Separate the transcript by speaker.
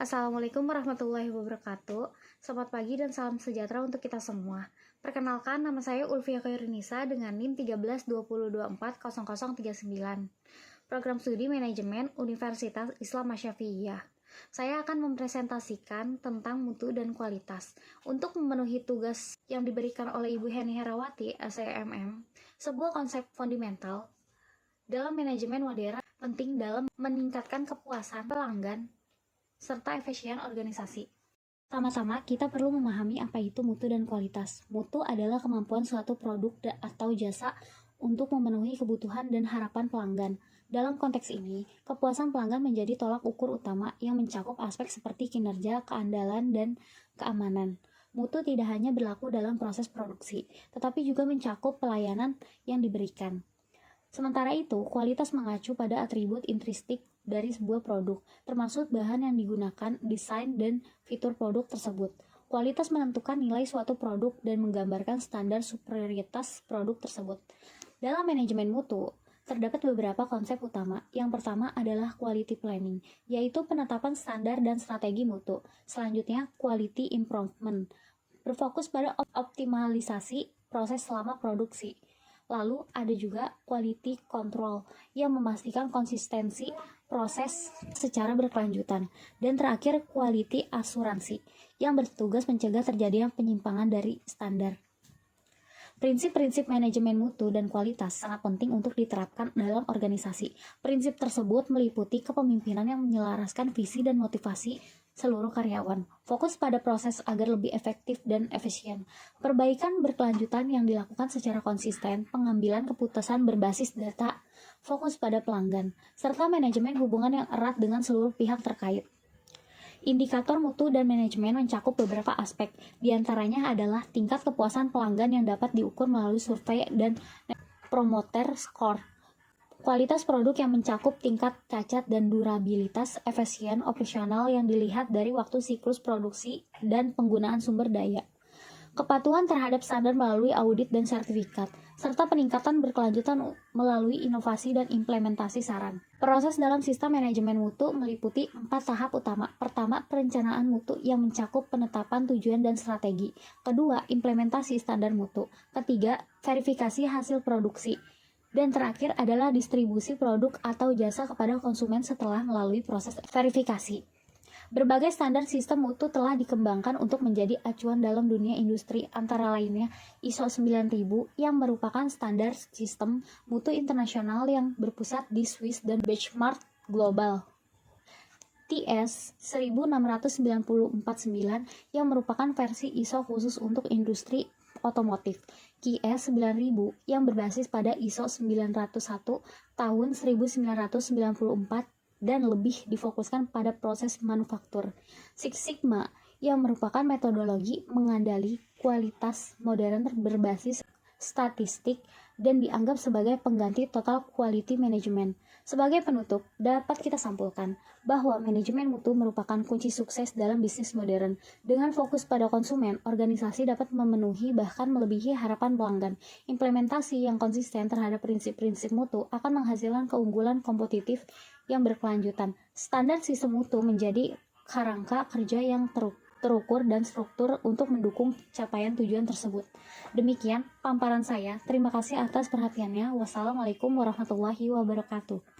Speaker 1: Assalamualaikum warahmatullahi wabarakatuh. Selamat pagi dan salam sejahtera untuk kita semua. Perkenalkan, nama saya Ulfia Khairunnisa dengan NIM 1320240039. Program Studi Manajemen Universitas Islam Asy-Syafi'iyah. Saya akan mempresentasikan tentang mutu dan kualitas. Untuk memenuhi tugas yang diberikan oleh Ibu Heni Herawati, SEMM, sebuah konsep fundamental dalam manajemen modern penting dalam meningkatkan kepuasan pelanggan serta efisien organisasi. Pertama-tama, kita perlu memahami apa itu mutu dan kualitas. Mutu adalah kemampuan suatu produk atau jasa untuk memenuhi kebutuhan dan harapan pelanggan. Dalam konteks ini, kepuasan pelanggan menjadi tolak ukur utama yang mencakup aspek seperti kinerja, keandalan, dan keamanan. Mutu tidak hanya berlaku dalam proses produksi, tetapi juga mencakup pelayanan yang diberikan. Sementara itu, kualitas mengacu pada atribut intrinsik dari sebuah produk, termasuk bahan yang digunakan, desain, dan fitur produk tersebut. Kualitas menentukan nilai suatu produk dan menggambarkan standar superioritas produk tersebut. Dalam manajemen mutu, terdapat beberapa konsep utama. Yang pertama adalah quality planning, yaitu penetapan standar dan strategi mutu. Selanjutnya, quality improvement, berfokus pada optimalisasi proses selama produksi. Lalu ada juga quality control yang memastikan konsistensi proses secara berkelanjutan. Dan terakhir quality asuransi yang bertugas mencegah terjadinya penyimpangan dari standar. Prinsip-prinsip manajemen mutu dan kualitas sangat penting untuk diterapkan dalam organisasi. Prinsip tersebut meliputi kepemimpinan yang menyelaraskan visi dan motivasi seluruh karyawan, fokus pada proses agar lebih efektif dan efisien, perbaikan berkelanjutan yang dilakukan secara konsisten, pengambilan keputusan berbasis data, fokus pada pelanggan, serta manajemen hubungan yang erat dengan seluruh pihak terkait. Indikator mutu dan manajemen mencakup beberapa aspek, diantaranya adalah tingkat kepuasan pelanggan yang dapat diukur melalui survei dan promoter score, kualitas produk yang mencakup tingkat cacat dan durabilitas, efisien operasional yang dilihat dari waktu siklus produksi dan penggunaan sumber daya, kepatuhan terhadap standar melalui audit dan sertifikat, serta peningkatan berkelanjutan melalui inovasi dan implementasi saran. Proses dalam sistem manajemen mutu meliputi 4 tahap utama. Pertama, perencanaan mutu yang mencakup penetapan tujuan dan strategi. Kedua, implementasi standar mutu. Ketiga, verifikasi hasil produksi. Dan terakhir adalah distribusi produk atau jasa kepada konsumen setelah melalui proses verifikasi. Berbagai standar sistem mutu telah dikembangkan untuk menjadi acuan dalam dunia industri, antara lainnya ISO 9000 yang merupakan standar sistem mutu internasional yang berpusat di Swiss dan benchmark global. TS 16949 yang merupakan versi ISO khusus untuk industri otomotif. QS 9000 yang berbasis pada ISO 901 tahun 1994 dan lebih difokuskan pada proses manufaktur. Six Sigma yang merupakan metodologi mengandali kualitas modern berbasis statistik dan dianggap sebagai pengganti total quality management. Sebagai penutup, dapat kita sampulkan bahwa manajemen mutu merupakan kunci sukses dalam bisnis modern. Dengan fokus pada konsumen, organisasi dapat memenuhi bahkan melebihi harapan pelanggan. Implementasi yang konsisten terhadap prinsip-prinsip mutu akan menghasilkan keunggulan kompetitif yang berkelanjutan. Standar sistem mutu menjadi kerangka kerja yang terukur dan struktur untuk mendukung capaian tujuan tersebut. Demikian paparan saya. Terima kasih atas perhatiannya. Wassalamualaikum warahmatullahi wabarakatuh.